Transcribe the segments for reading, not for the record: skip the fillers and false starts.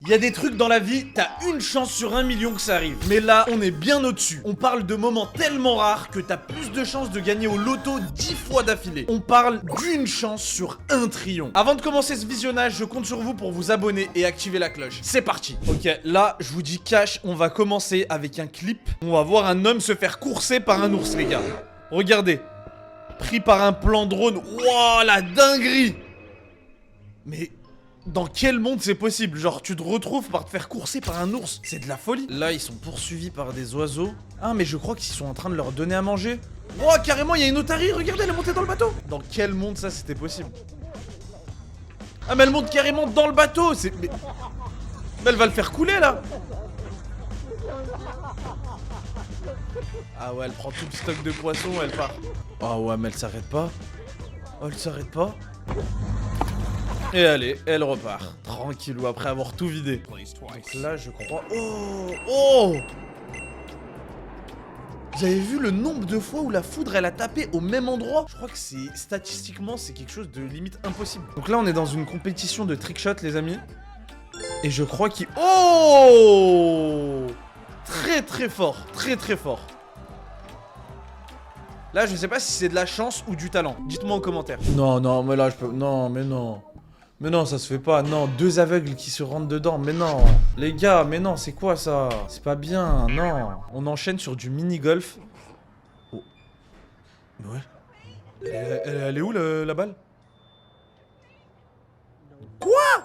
Il y a des trucs dans la vie, t'as une chance sur 1 million que ça arrive. Mais là, on est bien au-dessus. On parle de moments tellement rares que t'as plus de chances de gagner au loto 10 fois d'affilée. On parle d'une chance sur un trillion. Avant de commencer ce visionnage, je compte sur vous pour vous abonner et activer la cloche. C'est parti. Ok, là, je vous dis cash, on va commencer avec un clip. On va voir un homme se faire courser par un ours, les gars. Regardez. Pris par un plan drone. Wouah, la dinguerie. Mais... dans quel monde c'est possible? Genre tu te retrouves par te faire courser par un ours. C'est de la folie. Là ils sont poursuivis par des oiseaux. Ah mais je crois qu'ils sont en train de leur donner à manger. Oh carrément il y a une otarie, regardez elle est montée dans le bateau. Dans quel monde ça c'était possible? Ah mais elle monte carrément dans le bateau. Mais elle va le faire couler là. Ah ouais elle prend tout le stock de poissons, elle part. Ah ouais mais elle s'arrête pas. Oh elle s'arrête pas. Et allez, elle repart. Tranquillou, après avoir tout vidé. Donc là, je crois... Oh! Oh! Vous avez vu le nombre de fois où la foudre, elle a tapé au même endroit? Je crois que c'est... statistiquement, c'est quelque chose de limite impossible. Donc là, on est dans une compétition de trickshot, les amis. Et je crois qu'il... Oh! Très très fort. Très très fort. Là, je sais pas si c'est de la chance ou du talent. Dites-moi en commentaire. Non, non, mais là, je peux... Non, mais non. Mais non, ça se fait pas. Non, deux aveugles qui se rentrent dedans. Mais non. Les gars, mais non, c'est quoi ça? C'est pas bien, non. On enchaîne sur du mini-golf. Oh. Mais ouais. Elle est où, la balle? Quoi?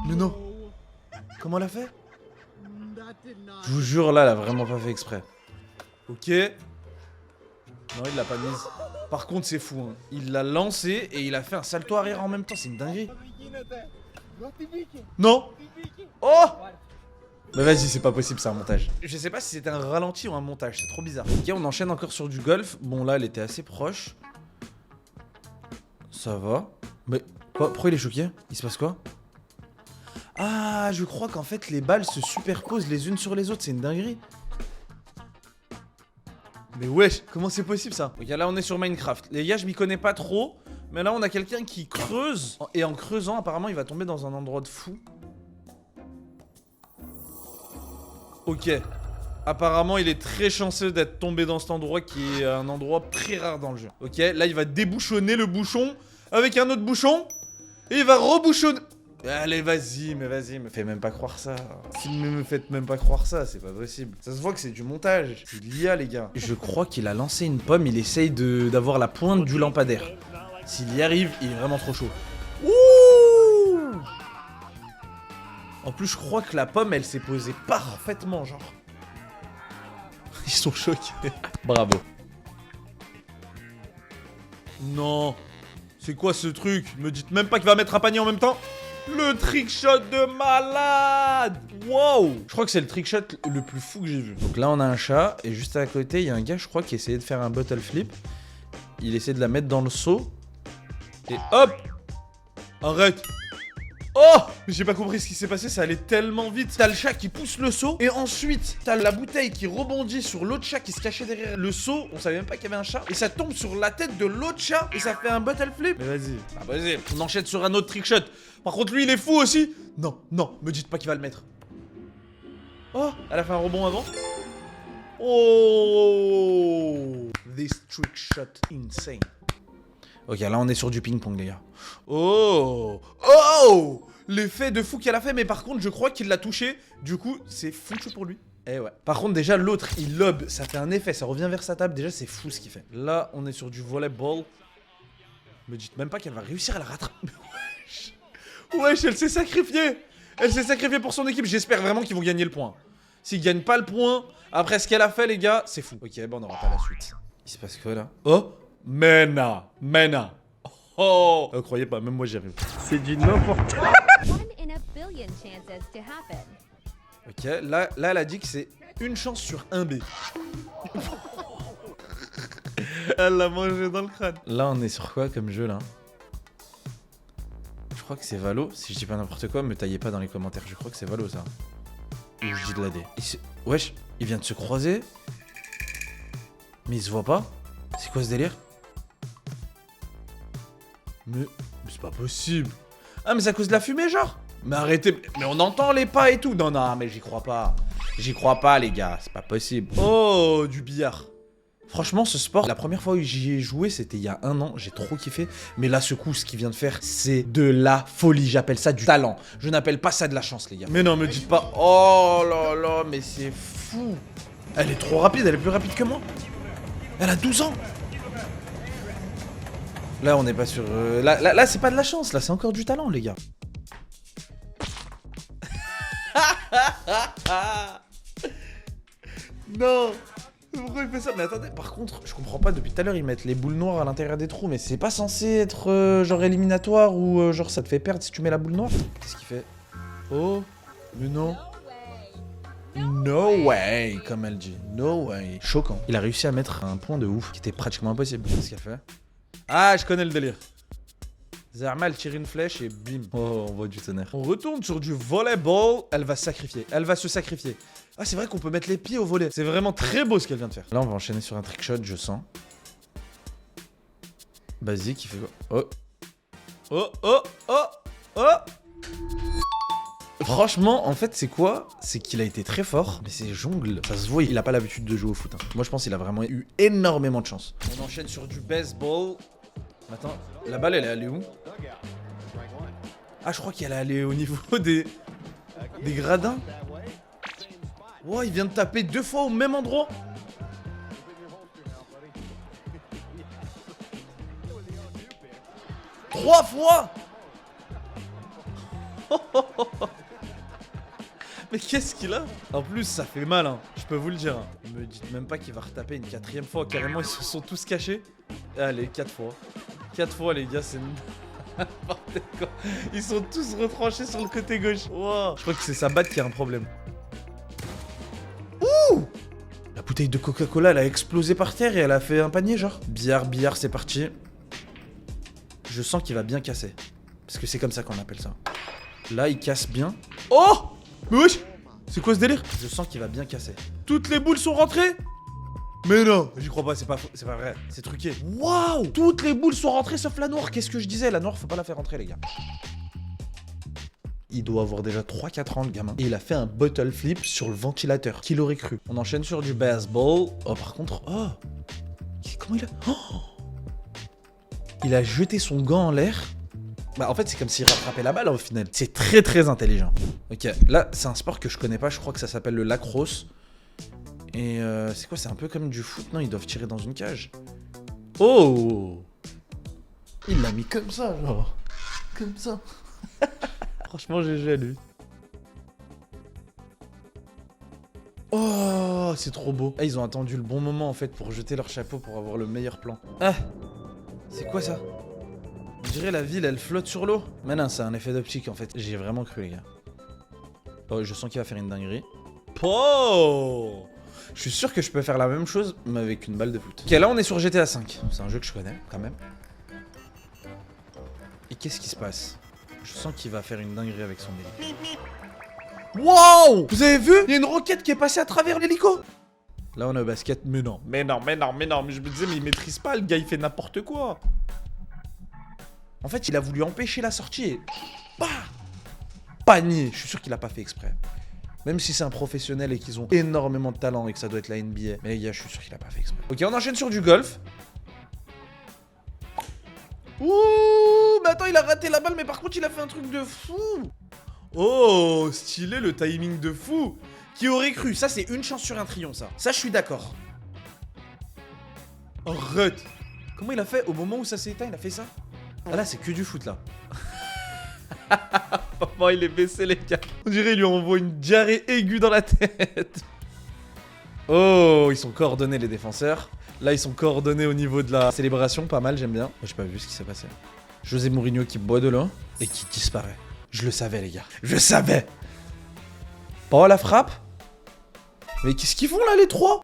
Mais non. Comment elle a fait? Je vous jure, là, elle a vraiment pas fait exprès. Ok. Non, il l'a pas mise. Par contre, c'est fou, hein. Il l'a lancé et il a fait un salto arrière en même temps. C'est une dinguerie. Non. Oh. Mais vas-y, c'est pas possible, c'est un montage. Je sais pas si c'était un ralenti ou un montage, c'est trop bizarre. Ok, on enchaîne encore sur du golf. Bon, là, elle était assez proche. Ça va. Mais quoi? Pourquoi il est choqué? Il se passe quoi? Ah, je crois qu'en fait, les balles se superposent les unes sur les autres. C'est une dinguerie. Mais wesh, comment c'est possible ça? Ok, là on est sur Minecraft. Les gars, je m'y connais pas trop. Mais là on a quelqu'un qui creuse. Et en creusant, apparemment, il va tomber dans un endroit de fou. Ok. Apparemment, il est très chanceux d'être tombé dans cet endroit qui est un endroit très rare dans le jeu. Ok, là il va débouchonner le bouchon avec un autre bouchon. Et il va rebouchonner... Allez, vas-y, me fais même pas croire ça. Me faites même pas croire ça, c'est pas possible. Ça se voit que c'est du montage. C'est l'IA, les gars. Je crois qu'il a lancé une pomme, il essaye d'avoir la pointe du lampadaire. S'il y arrive, il est vraiment trop chaud. Ouh! En plus, je crois que la pomme, elle s'est posée parfaitement, genre. Ils sont choqués. Bravo. Non. C'est quoi ce truc? Me dites même pas qu'il va mettre un panier en même temps? Le trickshot de malade! Wow! Je crois que c'est le trickshot le plus fou que j'ai vu. Donc là, on a un chat, et juste à côté, il y a un gars, je crois, qui essayait de faire un bottle flip. Il essaie de la mettre dans le seau. Et hop! Arrête! Oh! Mais j'ai pas compris ce qui s'est passé, ça allait tellement vite. T'as le chat qui pousse le seau, et ensuite, t'as la bouteille qui rebondit sur l'autre chat qui se cachait derrière le seau. On savait même pas qu'il y avait un chat. Et ça tombe sur la tête de l'autre chat, et ça fait un bottle flip. Mais vas-y. Ah, vas-y. On enchaîne sur un autre trickshot. Par contre, lui, il est fou aussi. Non, non, me dites pas qu'il va le mettre. Oh, elle a fait un rebond avant. Oh! This trickshot insane. Ok, là on est sur du ping-pong, les gars. Oh! Oh! L'effet de fou qu'elle a fait, mais par contre, je crois qu'il l'a touché. Du coup, c'est foutu pour lui. Eh ouais. Par contre, déjà, l'autre, il lobe. Ça fait un effet, ça revient vers sa table. Déjà, c'est fou ce qu'il fait. Là, on est sur du volleyball. Me dites même pas qu'elle va réussir à la rattraper. Wesh. Wesh, elle s'est sacrifiée. Elle s'est sacrifiée pour son équipe. J'espère vraiment qu'ils vont gagner le point. S'ils gagnent pas le point, après ce qu'elle a fait, les gars, c'est fou. Ok, bon, on n'aura pas la suite. Il se passe quoi, là? Oh! Mena! Oh! Croyez pas, même moi j'y arrive. C'est du n'importe quoi. Ok, là elle a dit que c'est une chance sur 1B. Elle l'a mangé dans le crâne. Là on est sur quoi comme jeu là? Je crois que c'est Valo. Si je dis pas n'importe quoi, me taillez pas dans les commentaires. Je crois que c'est Valo ça. Ou je dis de la D. Wesh, il vient de se croiser. Mais il se voit pas? C'est quoi ce délire? Mais c'est pas possible. Ah, mais c'est à cause de la fumée, genre? Mais arrêtez, mais on entend les pas et tout. Non, non, mais j'y crois pas. J'y crois pas, les gars, c'est pas possible. Oh, du billard. Franchement, ce sport, la première fois où j'y ai joué, c'était il y a 1 an. J'ai trop kiffé. Mais là, ce coup, ce qu'il vient de faire, c'est de la folie. J'appelle ça du talent. Je n'appelle pas ça de la chance, les gars. Mais non, me dites pas. Oh là là, mais c'est fou. Elle est trop rapide, elle est plus rapide que moi. Elle a 12 ans. Là, on n'est pas sur... Là, c'est pas de la chance. Là, c'est encore du talent, les gars. Non. Pourquoi il fait ça? Mais attendez, par contre, je comprends pas, depuis tout à l'heure, ils mettent les boules noires à l'intérieur des trous, mais c'est pas censé être genre éliminatoire ou genre ça te fait perdre si tu mets la boule noire? Qu'est-ce qu'il fait? Oh, mais non. No way, comme elle dit. No way. Choquant. Il a réussi à mettre un point de ouf qui était pratiquement impossible. Qu'est-ce qu'elle fait? Ah, je connais le délire. Zarma, elle tire une flèche et bim. Oh, on voit du tonnerre. On retourne sur du volleyball. Elle va se sacrifier. Elle va se sacrifier. Ah, c'est vrai qu'on peut mettre les pieds au volet. C'est vraiment très beau ce qu'elle vient de faire. Là, on va enchaîner sur un trick shot, je sens. Basique, il fait quoi? Oh. Oh, oh, oh, oh. Franchement, en fait, c'est quoi? C'est qu'il a été très fort, mais c'est jongle. Ça se voit, il a pas l'habitude de jouer au foot. Hein. Moi, je pense qu'il a vraiment eu énormément de chance. On enchaîne sur du baseball. Attends, la balle, elle est allée où? Ah, je crois qu'elle est allée au niveau des gradins. Oh, il vient de taper 2 fois au même endroit. Trois fois. Mais qu'est-ce qu'il a? En plus, ça fait mal, hein. Je peux vous le dire. Hein. Me dites même pas qu'il va retaper une 4e fois. Carrément, ils se sont tous cachés. Allez, 4 fois. 4 fois, les gars, c'est n'importe quoi. Ils sont tous retranchés sur le côté gauche. Wow. Je crois que c'est sa batte qui a un problème. Ouh! La bouteille de Coca-Cola, elle a explosé par terre et elle a fait un panier, genre. Billard, c'est parti. Je sens qu'il va bien casser. Parce que c'est comme ça qu'on appelle ça. Là, il casse bien. Oh! Mais wesh! C'est quoi ce délire? Je sens qu'il va bien casser. Toutes les boules sont rentrées? Mais non, j'y crois pas, c'est pas vrai, c'est truqué. Waouh! Toutes les boules sont rentrées sauf la noire. Qu'est-ce que je disais? La noire, faut pas la faire rentrer, les gars. Il doit avoir déjà 3-4 ans, le gamin. Et il a fait un bottle flip sur le ventilateur. Qui l'aurait cru? On enchaîne sur du baseball. Oh, par contre, oh! Comment il a... Oh! Il a jeté son gant en l'air. Bah, en fait, c'est comme s'il rattrapait la balle, au final. C'est très, très intelligent. Ok, là, c'est un sport que je connais pas. Je crois que ça s'appelle le lacrosse. Et c'est quoi? C'est un peu comme du foot, non? Ils doivent tirer dans une cage. Oh! Il l'a mis comme ça, genre. Comme ça. Franchement, GG à lui. Oh, c'est trop beau. Ah, ils ont attendu le bon moment, en fait, pour jeter leur chapeau pour avoir le meilleur plan. Ah! C'est quoi, ça? On dirait la ville, elle flotte sur l'eau. Mais non, c'est un effet d'optique, en fait. J'y ai vraiment cru, les gars. Oh, je sens qu'il va faire une dinguerie. Oh! Je suis sûr que je peux faire la même chose, mais avec une balle de foot. Ok, là on est sur GTA V. C'est un jeu que je connais, quand même. Et qu'est-ce qui se passe? Je sens qu'il va faire une dinguerie avec son délire. Wow! Vous avez vu? Il y a une roquette qui est passée à travers l'hélico. Là on est au basket. Mais non. Mais je me disais, mais il maîtrise pas, le gars, il fait n'importe quoi. En fait, il a voulu empêcher la sortie et... Bah! Panier. Je suis sûr qu'il a pas fait exprès. Même si c'est un professionnel et qu'ils ont énormément de talent et que ça doit être la NBA. Mais les gars, je suis sûr qu'il a pas fait exprès. Ok, on enchaîne sur du golf. Ouh, mais attends, il a raté la balle, mais par contre, il a fait un truc de fou. Oh, stylé, le timing de fou. Qui aurait cru? Ça, c'est une chance sur un trillion, ça. Ça, je suis d'accord. Arrête. Comment il a fait au moment où ça s'est éteint? Il a fait ça? Ah là, c'est que du foot, là. Papa, il est baissé, les gars. On dirait qu'il lui envoie une diarrhée aiguë dans la tête. Oh, ils sont coordonnés, les défenseurs. Là, ils sont coordonnés au niveau de la célébration. Pas mal, j'aime bien. J'ai pas vu ce qui s'est passé. José Mourinho qui boit de l'eau et qui disparaît. Je le savais, les gars. Je savais. Oh, la frappe. Mais qu'est-ce qu'ils font, là, les trois?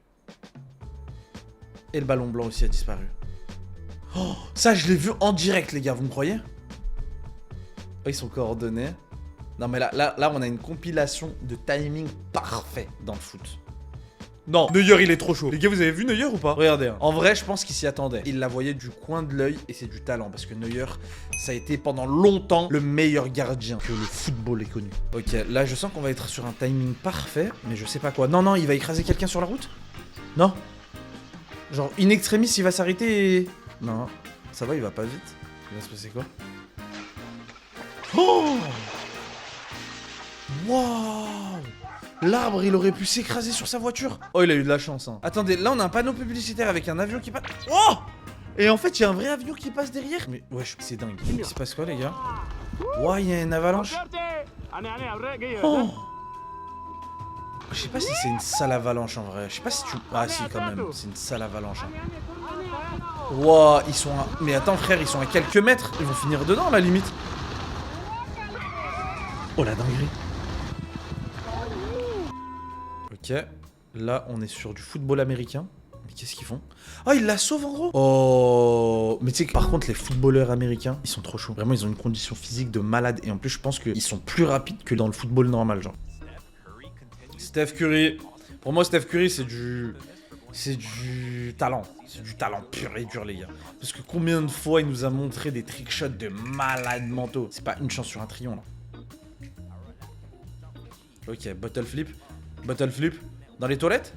Et le ballon blanc aussi a disparu. Oh, ça, je l'ai vu en direct, les gars. Vous me croyez? Oh, ils sont coordonnés. Non, mais là, on a une compilation de timing parfait dans le foot. Non, Neuer il est trop chaud. Les gars, vous avez vu Neuer ou pas? Regardez, hein. En vrai, je pense qu'il s'y attendait. Il la voyait du coin de l'œil et c'est du talent parce que Neuer, ça a été pendant longtemps le meilleur gardien que le football ait connu. Ok, là je sens qu'on va être sur un timing parfait, mais je sais pas quoi. Non, non, il va écraser quelqu'un sur la route? Non? Genre, in extremis, il va s'arrêter et... Non, ça va, il va pas vite. Il va se passer quoi? Oh! Waouh! L'arbre, il aurait pu s'écraser sur sa voiture. Oh, il a eu de la chance, hein. Attendez, là, on a un panneau publicitaire avec un avion qui passe... Oh! Et en fait, il y a un vrai avion qui passe derrière. Mais wesh, c'est dingue. Il se passe quoi, les gars? Ouah, il y a une avalanche. Oh! Je sais pas si c'est une sale avalanche, en vrai. Je sais pas si tu... Ah, si, quand même. C'est une sale avalanche, hein. Ouah, ils sont à... Mais attends, frère, ils sont à quelques mètres. Ils vont finir dedans, à la limite. Oh, la dinguerie. Ok, là on est sur du football américain. Mais qu'est-ce qu'ils font? Oh, ils la sauvent en gros. Oh, mais tu sais que par contre les footballeurs américains, ils sont trop chauds. Vraiment, ils ont une condition physique de malade. Et en plus, je pense qu'ils sont plus rapides que dans le football normal, genre. Steph Curry. Pour moi, Steph Curry, c'est du talent. C'est du talent pur et dur, les gars. Parce que combien de fois il nous a montré des trickshots de malades mentaux. C'est pas une chance sur un trillion, là. Ok, bottle flip. Bottle flip. Dans les toilettes?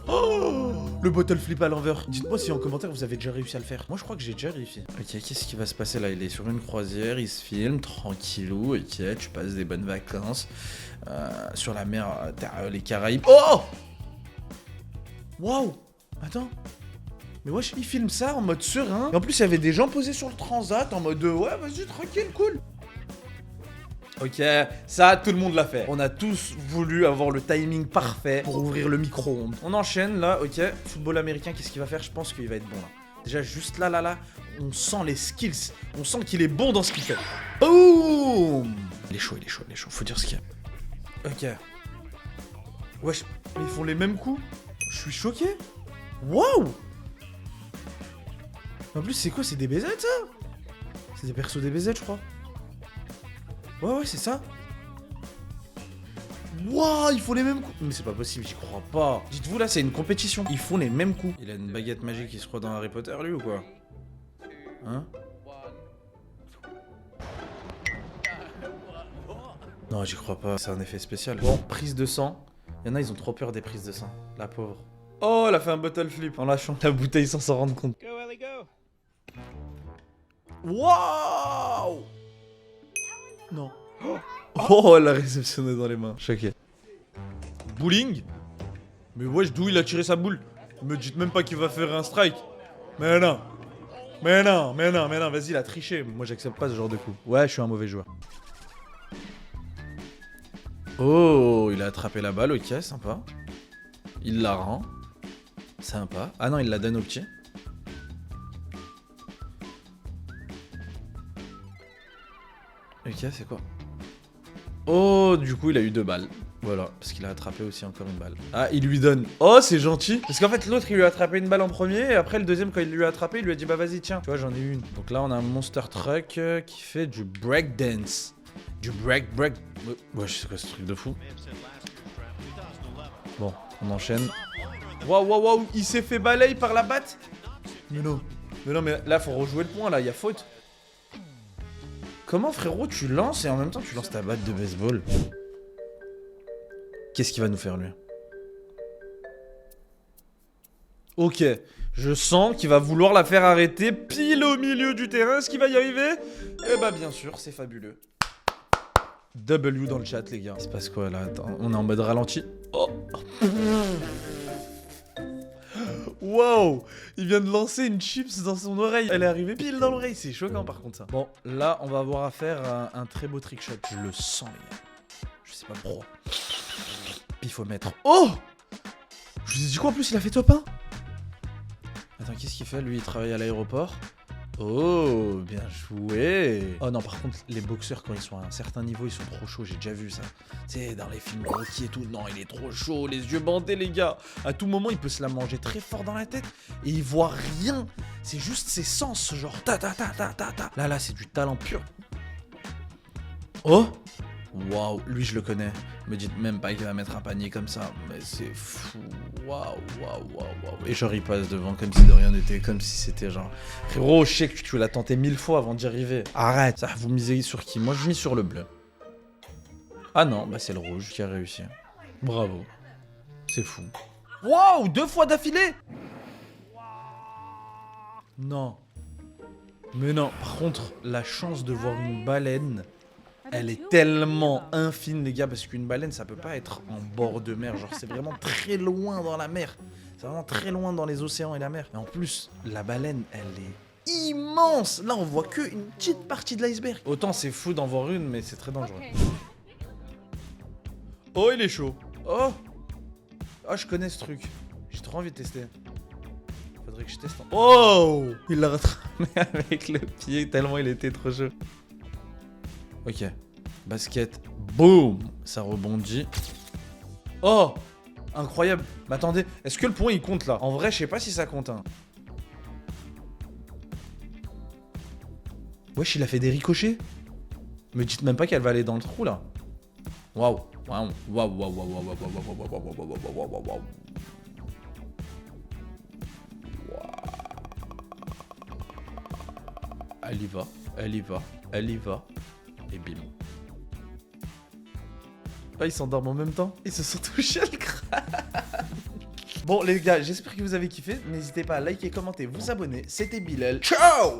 Oh, le bottle flip à l'envers. Dites-moi si en commentaire vous avez déjà réussi à le faire. Moi je crois que j'ai déjà réussi. Ok, qu'est-ce qui va se passer là? Il est sur une croisière, il se filme, tranquillou. Ok, tu passes des bonnes vacances. Sur la mer, les Caraïbes. Oh! Waouh! Attends. Mais wesh, il filme ça en mode serein. Et en plus, il y avait des gens posés sur le transat en mode ouais, vas-y, tranquille, cool. Ok, ça, tout le monde l'a fait. On a tous voulu avoir le timing parfait pour ouvrir le micro-ondes. On enchaîne, là, ok. Football américain, qu'est-ce qu'il va faire? Je pense qu'il va être bon, là. Déjà, juste là, on sent les skills. On sent qu'il est bon dans ce qu'il fait. Boum! Il est chaud. Faut dire ce qu'il y a. Ok. Wesh, mais ils font les mêmes coups? Je suis choqué. Waouh! En plus, c'est quoi? C'est des BZ, ça? C'est des persos des BZ, je crois. Ouais, c'est ça. Wouah, ils font les mêmes coups. Mais c'est pas possible, j'y crois pas. Dites-vous, là, c'est une compétition. Ils font les mêmes coups. Il a une baguette magique, il se croit dans Harry Potter, lui, ou quoi? Hein? Non, j'y crois pas. C'est un effet spécial. Bon, prise de sang. Il y en a, ils ont trop peur des prises de sang. La pauvre. Oh, elle a fait un bottle flip en lâchant la bouteille sans s'en rendre compte. Waouh! Non. Oh, elle a réceptionné dans les mains. Choqué. Bowling? Mais wesh, d'où il a tiré sa boule? Me dites même pas qu'il va faire un strike. Mais non. Vas-y, il a triché. Moi, j'accepte pas ce genre de coup. Ouais, je suis un mauvais joueur. Oh, il a attrapé la balle, ok, sympa. Il la rend. Sympa. Ah non, il la donne au pied. Ok, c'est quoi? Oh, du coup, il a eu 2 balles. Voilà, parce qu'il a attrapé aussi encore une balle. Ah, il lui donne. Oh, c'est gentil. Parce qu'en fait, l'autre, il lui a attrapé une balle en premier. Et après, le deuxième, quand il lui a attrapé, il lui a dit bah vas-y, tiens. Tu vois, j'en ai une. Donc là, on a un monster truck qui fait du breakdance. Du break. Ouais, je sais quoi ce truc de fou. Bon, on enchaîne. Waouh, il s'est fait balayer par la batte. Mais non, mais là, faut rejouer le point, là, il y a faute. Comment, frérot, tu lances et en même temps, tu lances ta batte de baseball? Qu'est-ce qu'il va nous faire, lui? Ok, je sens qu'il va vouloir la faire arrêter pile au milieu du terrain. Est-ce qu'il va y arriver? Eh bah, bien sûr, c'est fabuleux. W dans le chat, les gars. Il se passe quoi, là? Attends, on est en mode ralenti. Oh! Wow! Il vient de lancer une chips dans son oreille. Elle est arrivée pile dans l'oreille. C'est choquant par contre ça. Bon, là, on va avoir affaire à un très beau trick shot. Je le sens, les gars. Je sais pas pourquoi. Puis il faut mettre... Oh! Je vous ai dit quoi en plus? Il a fait top 1? Attends, qu'est-ce qu'il fait? Lui, il travaille à l'aéroport. Oh, bien joué. Oh non, par contre, les boxeurs, quand ils sont à un certain niveau, ils sont trop chauds. J'ai déjà vu ça. Tu sais, dans les films Rocky et tout. Non, il est trop chaud. Les yeux bandés, les gars. À tout moment, il peut se la manger très fort dans la tête. Et il voit rien. C'est juste ses sens, genre ta. Là, c'est du talent pur. Oh, Waouh, lui je le connais. Me dites même pas qu'il va mettre un panier comme ça. Mais c'est fou. Waouh. Et genre il passe devant comme si de rien n'était. Comme si c'était genre... Frérot, je sais que tu l'as tenté 1000 fois avant d'y arriver. Arrête. Ça, vous misez sur qui? Moi je mise sur le bleu. Ah non, bah c'est le rouge qui a réussi. Bravo. C'est fou. Waouh, 2 fois d'affilée. Non. Mais non. Par contre, la chance de voir une baleine... Elle est tellement infime, les gars, parce qu'une baleine, ça peut pas être en bord de mer. Genre, c'est vraiment très loin dans la mer. C'est vraiment très loin dans les océans et la mer. Et en plus, la baleine, elle est immense. Là, on voit que une petite partie de l'iceberg. Autant c'est fou d'en voir une, mais c'est très dangereux. Oh, il est chaud. Oh. Oh, je connais ce truc. J'ai trop envie de tester. Faudrait que je teste. Oh. Il l'a rattrapé avec le pied tellement il était trop chaud. Ok, basket, boum, ça rebondit. Oh, incroyable. Mais attendez, est-ce que le point il compte là? En vrai, je sais pas si ça compte. Hein. Wesh, il a fait des ricochets. Me dites même pas qu'elle va aller dans le trou là. Waouh, waouh, waouh, waouh, waouh, waouh, waouh, waouh, waouh. Elle y va, elle y va, elle y va. Et bim. Ah, ils s'endorment en même temps. Ils se sont touchés le crâne. Bon les gars, j'espère que vous avez kiffé. N'hésitez pas à liker, commenter, vous abonner. C'était Bilal. Ciao.